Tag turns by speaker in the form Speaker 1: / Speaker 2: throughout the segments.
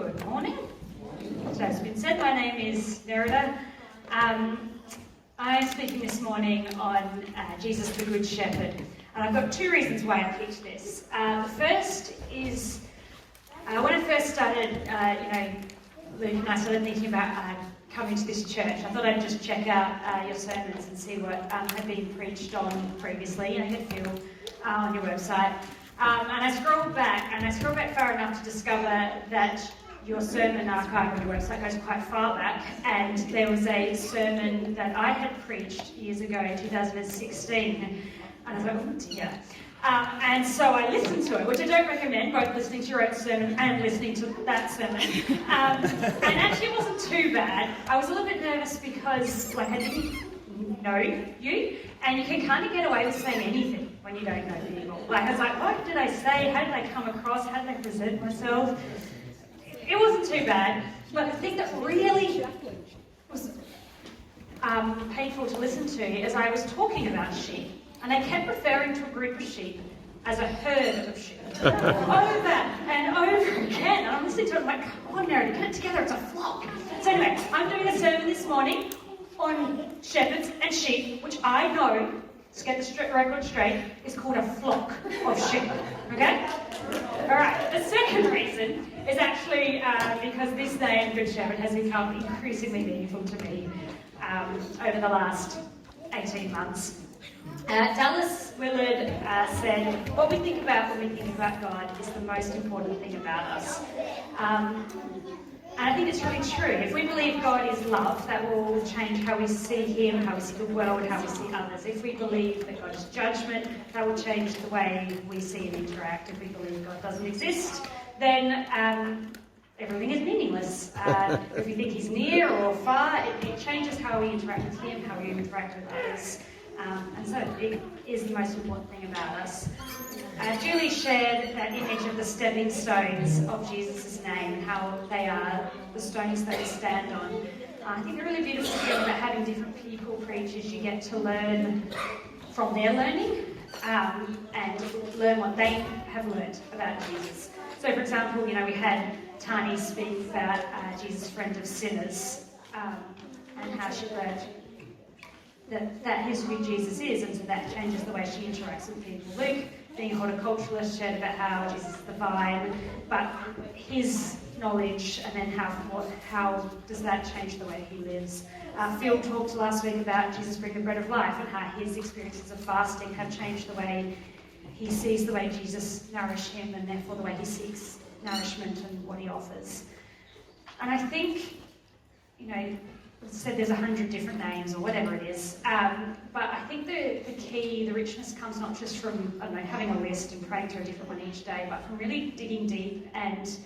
Speaker 1: Good morning. So as has been said, my name is Nerida. I'm speaking this morning on Jesus the Good Shepherd. And I've got two reasons why I picked this. The first is when I first started, Luke and I started thinking about coming to this church. I thought I'd just check out your sermons and see what had been preached on previously. You get a feel on your website. And I scrolled back far enough to discover that your sermon archive on your website goes quite far back, and there was a sermon that I had preached years ago in 2016, and I was like, oh dear. And so I listened to it, which I don't recommend, both listening to your own sermon and listening to that sermon. And actually it wasn't too bad. I was a little bit nervous because I didn't know you, and you can kind of get away with saying anything when you don't know people. I was like, what did I say? How did I come across? How did I present myself? It wasn't too bad, but the thing that really was painful to listen to is I was talking about sheep, and I kept referring to a group of sheep as a herd of sheep. Over and over again. And I'm listening to it, I'm like, come on, Nerida, get it together, it's a flock. So anyway, I'm doing a sermon this morning on shepherds and sheep, which I know, to get the record straight, is called a flock of sheep. Okay? Alright, the second reason is actually because this name, Good Shepherd, has become increasingly meaningful to me over the last 18 months. Dallas Willard said, what we think about when we think about God is the most important thing about us. And I think it's really true. If we believe God is love, that will change how we see Him, how we see the world, how we see others. If we believe that God is judgment, that will change the way we see and interact. If we believe God doesn't exist, then everything is meaningless. If we think He's near or far, it changes how we interact with Him, how we interact with others. And so it is the most important thing about us. Julie shared that image of the stepping stones of Jesus' name and how they are the stones that we stand on. I think the really beautiful thing about having different people preach is you get to learn from their learning and learn what they have learned about Jesus. So, for example, we had Tani speak about Jesus' friend of sinners and how she learned that is who Jesus is, and so that changes the way she interacts with people. Luke, being a horticulturalist, shared about how Jesus is the vine, but his knowledge and then how does that change the way he lives. Phil talked last week about Jesus being the bread of life and how his experiences of fasting have changed the way he sees the way Jesus nourished him, and therefore the way he seeks nourishment and what he offers. And I think, said there's 100 different names or whatever it is, but I think the key, the richness comes not just from, having a list and praying through a different one each day, but from really digging deep and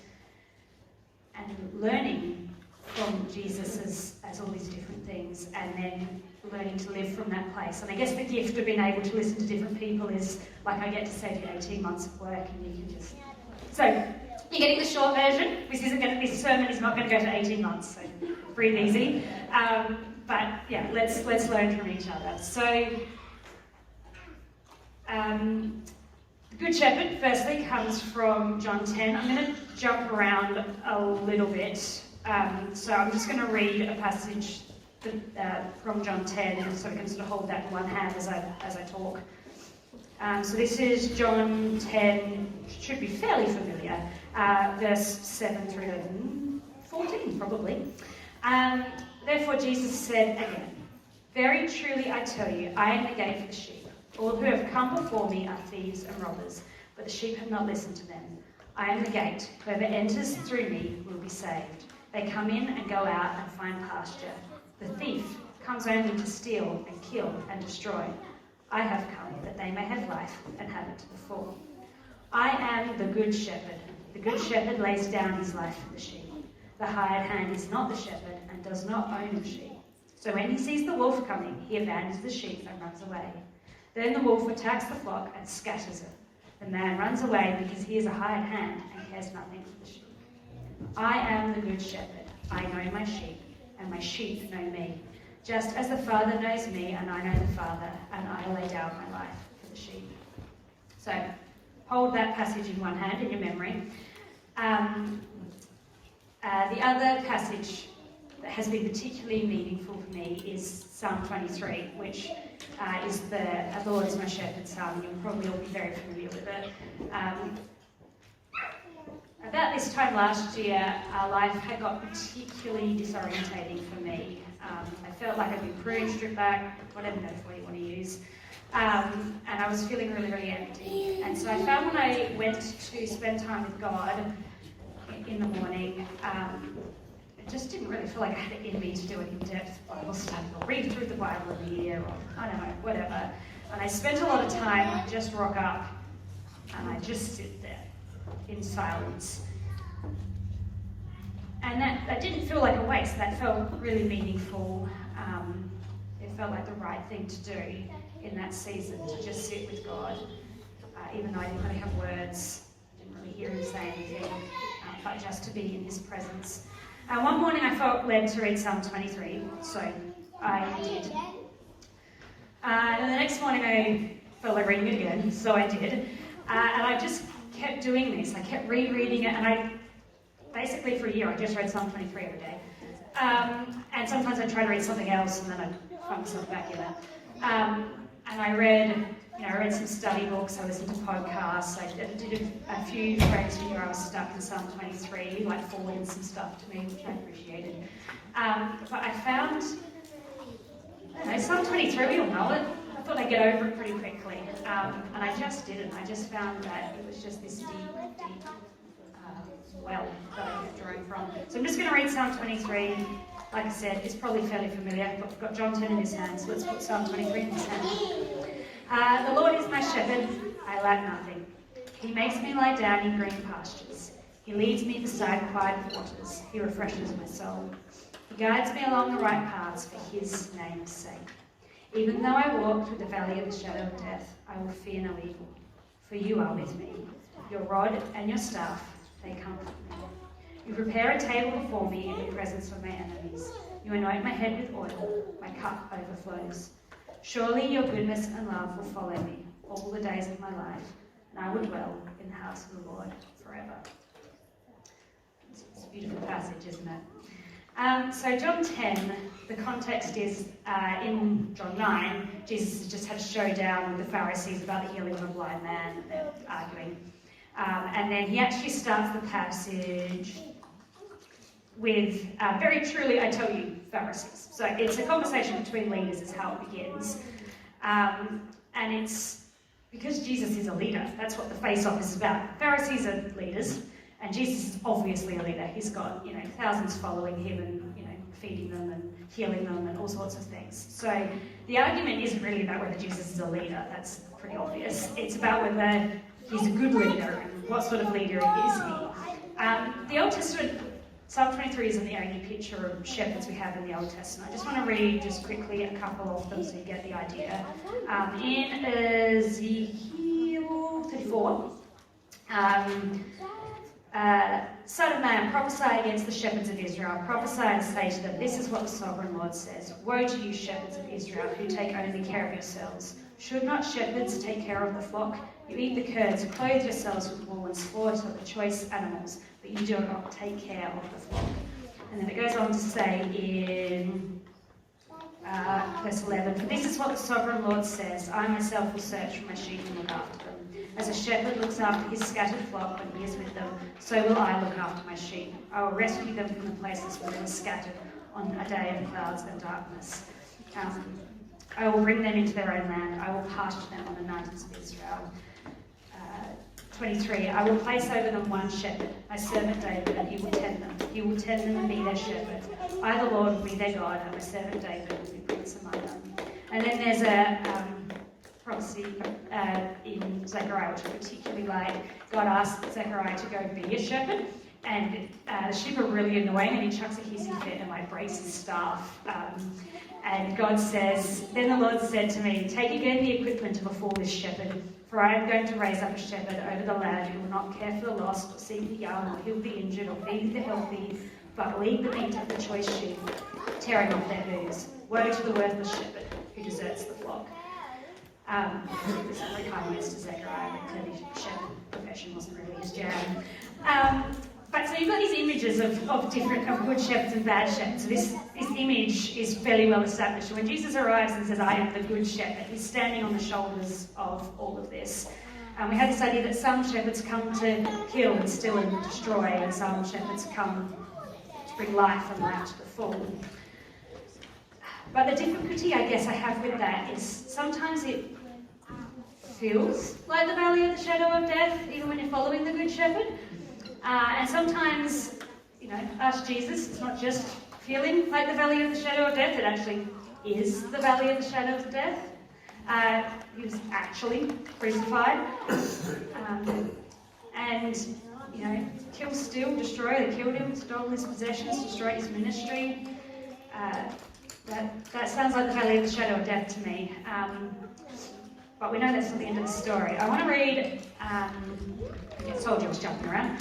Speaker 1: learning from Jesus as all these different things, and then learning to live from that place. And I guess the gift of being able to listen to different people is, like, I get to save you 18 months of work, and you can just... So, you're getting the short version. This sermon is not going to go to 18 months, so breathe easy. But yeah, let's learn from each other. So, the Good Shepherd, firstly, comes from John 10. I'm going to jump around a little bit. So I'm just going to read a passage from John 10, so we can sort of hold that in one hand as I talk. So this is John 10, should be fairly familiar, verse 7 through 14, probably. Therefore Jesus said again, very truly I tell you, I am the gate for the sheep. All who have come before me are thieves and robbers, but the sheep have not listened to them. I am the gate. Whoever enters through me will be saved. They come in and go out and find pasture. The thief comes only to steal and kill and destroy. I have come that they may have life and have it to the full. I am the good shepherd. The good shepherd lays down his life for the sheep. The hired hand is not the shepherd and does not own the sheep. So when he sees the wolf coming, he abandons the sheep and runs away. Then the wolf attacks the flock and scatters it. The man runs away because he is a hired hand and cares nothing for the sheep. I am the good shepherd. I know my sheep, and my sheep know me. Just as the Father knows me, and I know the Father, and I lay down my life for the sheep. So, hold that passage in one hand in your memory. other passage that has been particularly meaningful for me is Psalm 23, which is the Lord is my shepherd psalm. You'll probably all be very familiar with it. About this time last year, our life had got particularly disorientating for me. I felt like I'd been pruned, stripped back, whatever metaphor you want to use. And I was feeling really, really empty. And so I found when I went to spend time with God in the morning, it just didn't really feel like I had it in me to do an in-depth Bible study or read through the Bible in a year or, I don't know, whatever. And I spent a lot of time, I'd just rock up and I'd just sit there in silence. And that didn't feel like a waste. That felt really meaningful. It felt like the right thing to do in that season, to just sit with God, even though I didn't really have words, didn't really hear him say anything, but just to be in his presence. One morning I felt led to read Psalm 23, so I did. And the next morning I felt like reading it again, so I did. And I just kept doing this. I kept rereading it, and basically for a year I just read Psalm 23 every day. And sometimes I'd try to read something else, and then I'd find myself back in it. And I read some study books, I listened to podcasts, I did a few friends who knew I was stuck in Psalm 23, like forwarded some stuff to me, which I appreciated. But I found, Psalm 23, we all know it. I thought I'd get over it pretty quickly. And I just didn't. I just found that it was just this deep well that I drawing from. So I'm just going to read Psalm 23. Like I said, it's probably fairly familiar, but we've got John 10 in his hand, so let's put Psalm 23 in his hand. The Lord is my shepherd, I lack nothing. He makes me lie down in green pastures. He leads me beside quiet waters. He refreshes my soul. He guides me along the right paths for his name's sake. Even though I walk through the valley of the shadow of death, I will fear no evil, for you are with me. Your rod and your staff, they comfort me. You prepare a table before me in the presence of my enemies. You anoint my head with oil, my cup overflows. Surely your goodness and love will follow me all the days of my life, and I will dwell in the house of the Lord forever. It's a beautiful passage, isn't it? So John 10, the context is in John 9, Jesus has just had a showdown with the Pharisees about the healing of a blind man, and they're arguing. And then he actually starts the passage with, very truly, I tell you, Pharisees. So it's a conversation between leaders is how it begins. And it's because Jesus is a leader. That's what the face-off is about. Pharisees are leaders, and Jesus is obviously a leader. He's got, thousands following him and, feeding them and healing them and all sorts of things. So the argument isn't really about whether Jesus is a leader. That's pretty obvious. It's about whether he's a good leader and what sort of leader is he. The Old Testament, Psalm 23 isn't the only picture of shepherds we have in the Old Testament. I just want to read just quickly a couple of them so you get the idea. In Ezekiel 34, Son of man, prophesy against the shepherds of Israel. Prophesy and say to them, this is what the sovereign Lord says. Woe to you, shepherds of Israel, who take only care of yourselves. Should not shepherds take care of the flock? You eat the curds, clothe yourselves with wool, and slaughter the choice animals, but you do not take care of the flock. And then it goes on to say in verse 11, for this is what the sovereign Lord says, I myself will search for my sheep and look after them. As a shepherd looks after his scattered flock when he is with them, so will I look after my sheep. I will rescue them from the places where they were scattered on a day of clouds and darkness. I will bring them into their own land. I will pasture them on the mountains of Israel. 23, I will place over them one shepherd, my servant David, and he will tend them. He will tend them and be their shepherd. I, the Lord, will be their God, and my servant David will be prince among them. And then there's a prophecy in Zechariah, which I particularly like. God asked Zechariah to go be a shepherd, and the sheep are really annoying, and he chucks a hissy fit and breaks his staff. And God says, then the Lord said to me, take again the equipment of a foolish shepherd, for I am going to raise up a shepherd over the land who will not care for the lost, or seek the young, or heal the injured, or feed the healthy, but will eat the meat of the choice sheep, tearing off their hooves. Woe to the worthless shepherd who deserts the flock. This is really kind words to Zechariah, but clearly the shepherd profession wasn't really his jam. But so you've got these images of good shepherds and bad shepherds. This image is fairly well established. When Jesus arrives and says, "I am the good shepherd," he's standing on the shoulders of all of this. We have this idea that some shepherds come to kill and steal and destroy, and some shepherds come to bring life and life to the full. But the difficulty, I guess, I have with that is sometimes it feels like the valley of the shadow of death, even when you're following the Good Shepherd. And sometimes, ask Jesus, it's not just feeling like the valley of the shadow of death, it actually is the valley of the shadow of death. He was actually crucified. Kill, steal, destroy. They killed him, stole his possessions, destroyed his ministry. That sounds like the valley of the shadow of death to me. But we know that's not the end of the story. I want to read, I told you I was jumping around.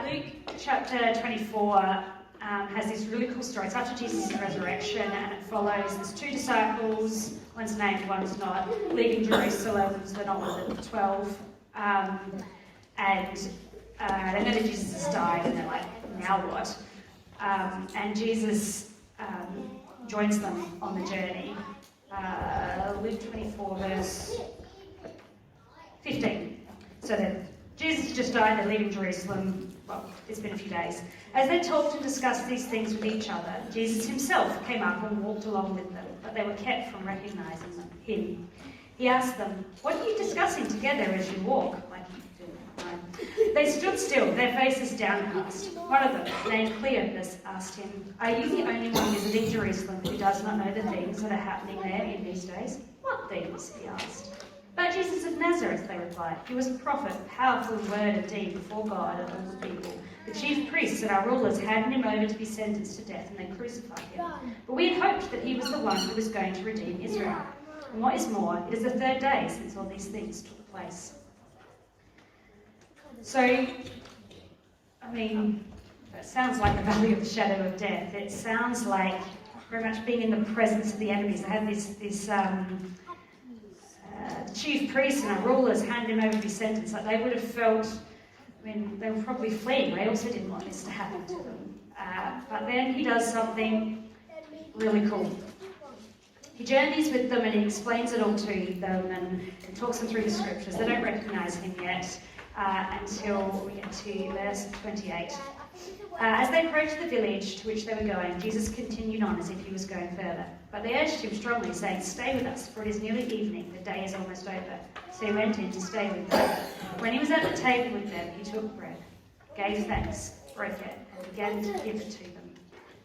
Speaker 1: Luke chapter 24 has this really cool story. It's after Jesus' resurrection, and it follows, there's two disciples, one's named, one's not, leaving Jerusalem, so they're not with the 12. They know that Jesus has died, and they're like, now what? And Jesus joins them on the journey. Luke 24, verse 15. So then, Jesus just died, they're leaving Jerusalem. Well, it's been a few days. As they talked and discussed these things with each other, Jesus himself came up and walked along with them, but they were kept from recognizing him. He asked them, "What are you discussing together as you walk?" They stood still, their faces downcast. One of them, named Cleopas, asked him, "Are you the only one visiting Jerusalem who does not know the things that are happening there in these days?" "What things?" he asked. "About Jesus of Nazareth," they replied. "He was a prophet, powerful in word and deed before God and all the people. The chief priests and our rulers handed him over to be sentenced to death, and they crucified him. But we had hoped that he was the one who was going to redeem Israel. And what is more, it is the third day since all these things took place." So, that sounds like the valley of the shadow of death. It sounds like very much being in the presence of the enemies. They had the chief priests and our rulers hand him over to be sentenced. Like they would have felt, they were probably fleeing. They also didn't want this to happen to them. But then he does something really cool. He journeys with them and he explains it all to them and talks them through the scriptures. They don't recognise him yet. Until we get to verse 28. As they approached the village to which they were going, Jesus continued on as if he was going further. But they urged him strongly, saying, "Stay with us, for it is nearly evening, the day is almost over." So he went in to stay with them. When he was at the table with them, he took bread, gave thanks, broke it, and began to give it to them.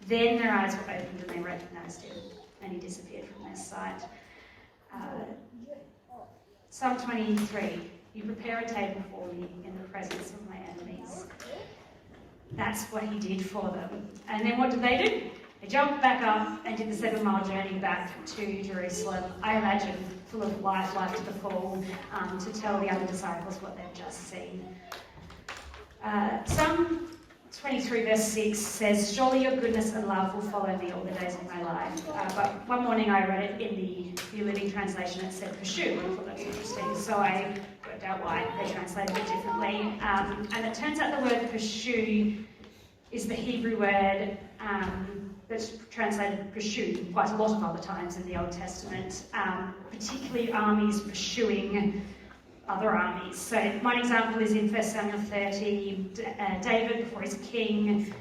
Speaker 1: Then their eyes were opened and they recognised him, and he disappeared from their sight. Psalm 23. "You prepare a table for me in the presence of my enemies." That's what he did for them. And then what did they do? They jumped back up and did the 7-mile journey back to Jerusalem. I imagine full of life to the full, to tell the other disciples what they've just seen. Psalm 23 verse 6 says, "Surely your goodness and love will follow me all the days of my life." But one morning I read it in the New Living Translation, it said pursue, and I thought that was interesting, so I worked out why they translated it differently. And it turns out the word pursue is the Hebrew word that's translated pursue quite a lot of other times in the Old Testament, particularly armies pursuing other armies. So one example is in 1 Samuel 30, David, before he's king,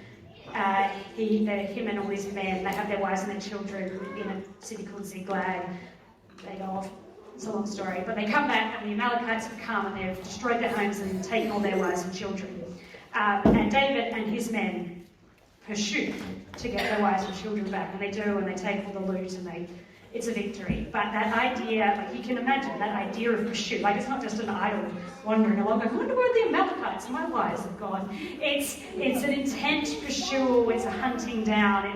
Speaker 1: him and all his men, they have their wives and their children in a city called Ziklag. They go off, it's a long story, but they come back and the Amalekites have come and they've destroyed their homes and taken all their wives and children. And David and his men pursue to get their wives and children back, and they do, and they take all the loot, and it's a victory. But that idea, you can imagine that idea of pursuit, it's not just an idle wandering along, I wonder where the Amalekites and my wives have gone. It's an intent pursuit, it's a hunting down,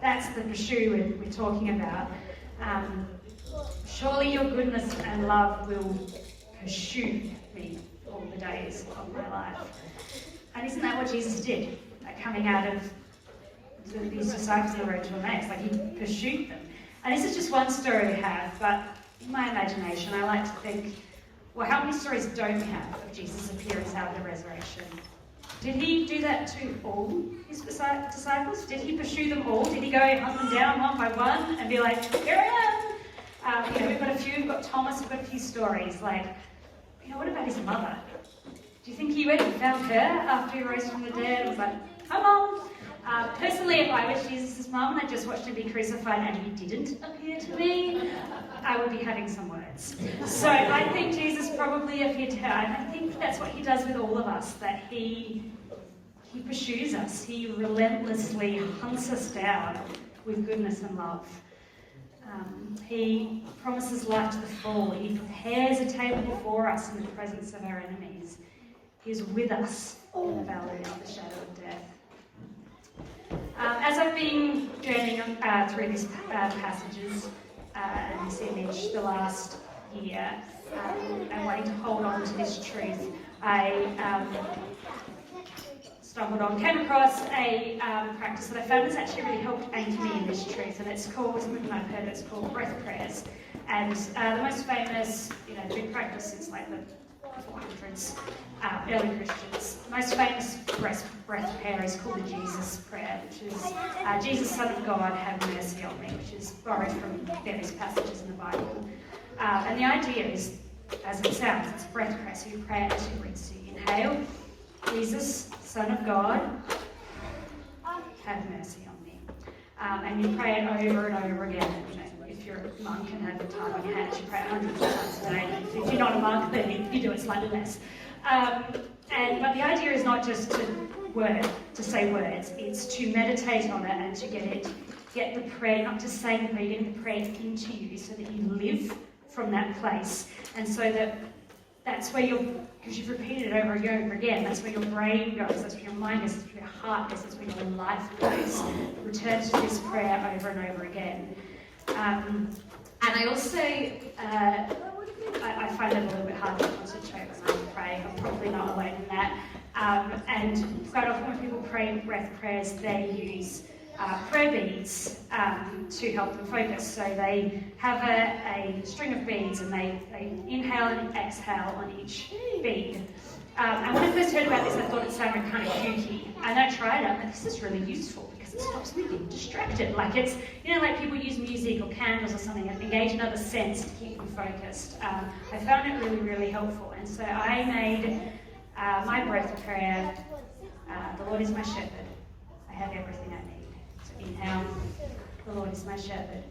Speaker 1: that's the pursuit we're talking about. Surely your goodness and love will pursue me all the days of my life. And isn't that what Jesus did? Coming out of these disciples on the road to Emmaus, he pursued them. And this is just one story we have, but in my imagination, I like to think, well, how many stories don't we have of Jesus' appearance after the resurrection? Did he do that to all his disciples? Did he pursue them all? Did he go hunt them down one by one and be like, here I am? We've got a few, we've got Thomas, we've got a few stories. Like, what about his mother? Do you think he went and found her after he rose from the dead and was like, hi Mom? Personally, if I was Jesus' mum and I just watched him be crucified and he didn't appear to me, I would be having some words. So I think Jesus probably appeared to her, and I think that's what he does with all of us, that he pursues us. He relentlessly hunts us down with goodness and love. He promises life to the full. He prepares a table before us in the presence of our enemies. He is with us in the valley of the shadow of death. As I've been journeying through these passages and this image the last year, and wanting to hold on to this truth, I came across a practice that I found has actually really helped anchor me in this truth, and it's called, some of you might have heard it, it's called breath prayers. And the most famous, big practice since like the 400s, early Christians. The most famous breath prayer is called the Jesus prayer, which is, Jesus, Son of God, have mercy on me, which is borrowed from various passages in the Bible. And the idea is, as it sounds, it's a breath prayer, so you pray it as you breathe. So you inhale, Jesus, Son of God, have mercy on me. And you pray it over and over again. If you're a monk and have a time on your hands, you pray it hundreds of times a day. If you're not a monk, then you do it slightly less. But the idea is not just to say words, it's to meditate on it and to get the prayer, not just saying the prayer, getting the prayer into you so that you live from that place. And so that's where because you've repeated it over and over again, that's where your brain goes, that's where your mind goes, that's where your heart goes, that's where your life goes. Returns to this prayer over and over again. And I also, I find it a little bit hard to concentrate when I'm praying. I'm probably not alone in that. And quite often when people pray breath prayers, they use prayer beads to help them focus. So they have a string of beads and they inhale and exhale on each bead. And when I first heard about this, I thought it sounded kind of kooky. And I tried it, and this is really useful because it stops me being distracted. Like it's, like people use music or candles or something and engage another sense to keep them focused. I found it really, really helpful. And so I made my breath prayer, the Lord is my shepherd. I have everything I need. So inhale, the Lord is my shepherd.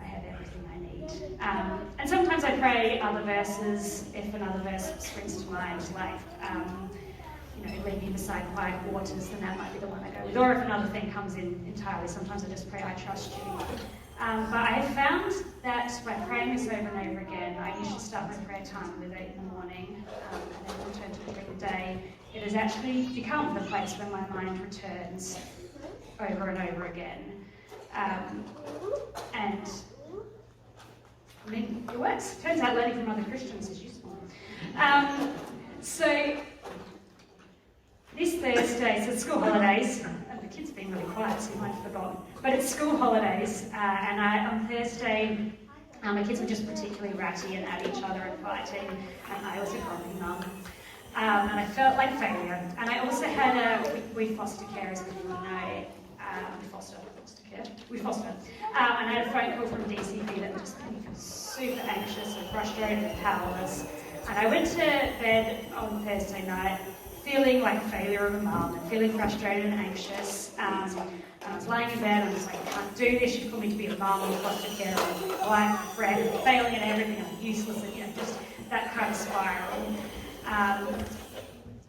Speaker 1: I have everything I need. And sometimes I pray other verses if another verse springs to mind, like, lead me beside quiet waters, then that might be the one I go with. Or if another thing comes in entirely, sometimes I just pray, I trust you. But I have found that by praying this over and over again, I usually start my prayer time with it in the morning, and then return to it during the day. It has actually become the place where my mind returns over and over again. And it works. Turns out learning from other Christians is useful. So this Thursday, so it's school holidays. The kids have been really quiet, so you might have forgotten. But it's school holidays, and on Thursday, my kids were just particularly ratty and at each other and fighting, and I was a grumpy mum. And I felt like failure. And I also had we foster care, as people know. We foster. And I had a phone call from DCP that just made me feel super anxious and frustrated and powerless. And I went to bed on Thursday night feeling like a failure of a mum and feeling frustrated and anxious. And I was lying in bed and I was like, I can't do this. You've called me to be a mum in foster care. I'm a wife, a friend, I'm failing at everything. I'm useless. And just that kind of spiral.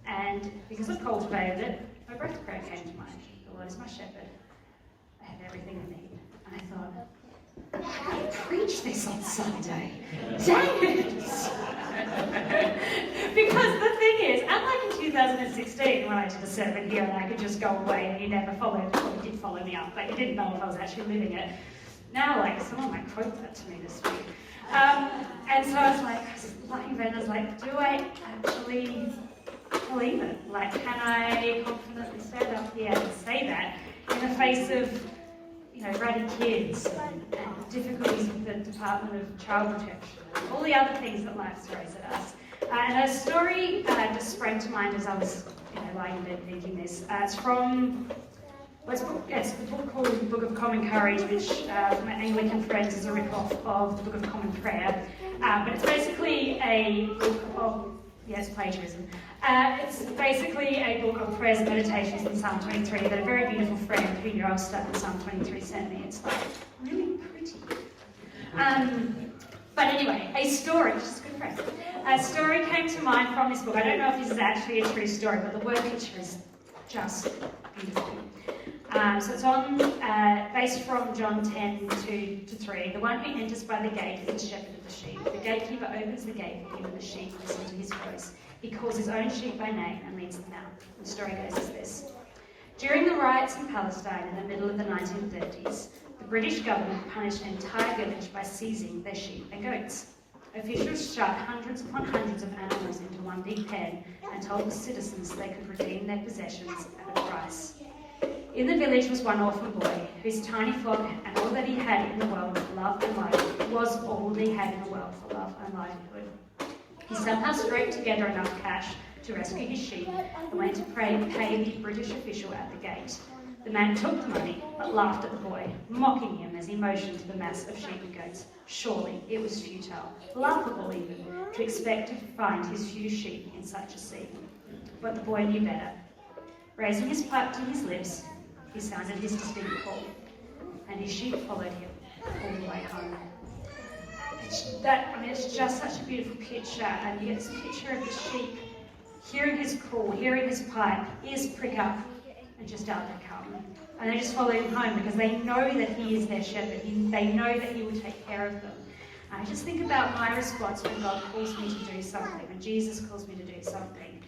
Speaker 1: And because I've cultivated it, my breath prayer came to mind. The Lord is my shepherd. I have everything I need. And I thought, how do you preach this on Sunday? Dang it! Because the thing is, unlike in 2016 when I did a sermon here and I could just go away and you never followed, well, you did follow me up, but you didn't know if I was actually living it. Now, someone might quote that to me this week. And so I was lying in bed and I was like, do I actually believe it? Can I confidently stand up here and say that in the face of, ratty kids and difficulties with the Department of Child Protection and all the other things that life throws at us? And a story just sprang to mind as I was lying in bed thinking this. It's from, it's a book called The Book of Common Courage, which for my Anglican friends is a rip-off of the Book of Common Prayer. But it's basically a book of, yes, plagiarism. It's basically a book of prayers and meditations in Psalm 23 that a very beautiful friend who knew I was studying Psalm 23 sent me. It's like really pretty. But anyway, a story, just a good friend. A story came to mind from this book. I don't know if this is actually a true story, but the word picture is just beautiful. So it's based from John 10:2-3. The one who enters by the gate is the shepherd of the sheep. The gatekeeper opens the gate for him, and the sheep listen to his voice. He calls his own sheep by name and leads them out. The story goes as this. During the riots in Palestine in the middle of the 1930s, the British government punished an entire village by seizing their sheep and goats. Officials shot hundreds upon hundreds of animals into one big pen and told the citizens they could redeem their possessions at a price. In the village was one orphan boy, whose tiny flock and all that he had in the world of love and livelihood was all he had in the world for love and livelihood. He somehow scraped together enough cash to rescue his sheep and went to pay the British official at the gate. The man took the money, but laughed at the boy, mocking him as he motioned to the mass of sheep and goats. Surely it was futile, laughable even, to expect to find his few sheep in such a scene. But the boy knew better. Raising his pipe to his lips, he sounded his distinct call, and his sheep followed him all the way home. It's just such a beautiful picture, and you get this picture of the sheep hearing his call, hearing his pipe, ears prick up, and just out they come. And they just follow him home because they know that he is their shepherd. They know that he will take care of them. And I just think about my response when God calls me to do something, when Jesus calls me to do something.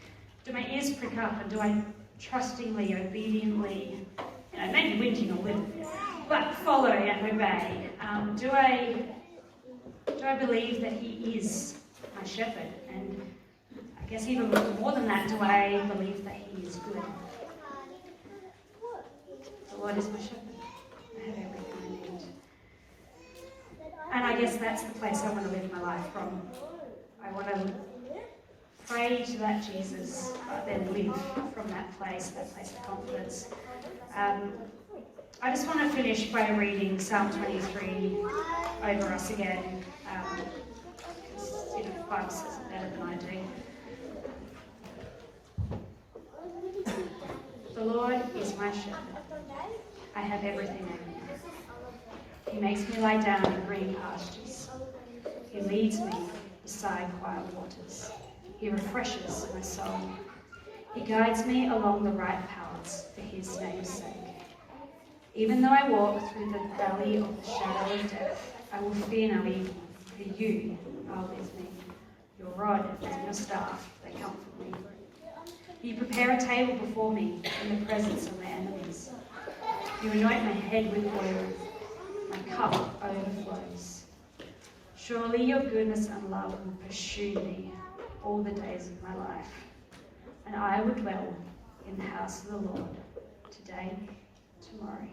Speaker 1: Do my ears prick up, and do I trustingly, obediently, maybe whinging a little bit, but follow and obey? Do I believe that he is my shepherd? And I guess even more than that, do I believe that he is good? The Lord is my shepherd. I have everything I need. And I guess that's the place I want to live my life from. I want to pray to that Jesus, but then live from that place of confidence. I just want to finish by reading Psalm 23 over us again, because the Bible says it better than I do. The Lord is my shepherd. I have everything I need. He makes me lie down in green pastures. He leads me beside quiet waters. He refreshes my soul. He guides me along the right paths for his name's sake. Even though I walk through the valley of the shadow of death, I will fear no evil, for you are with me. Your rod and your staff, they comfort me. You prepare a table before me in the presence of my enemies. You anoint my head with oil. My cup overflows. Surely your goodness and love will pursue me all the days of my life, and I will dwell in the house of the Lord today, tomorrow,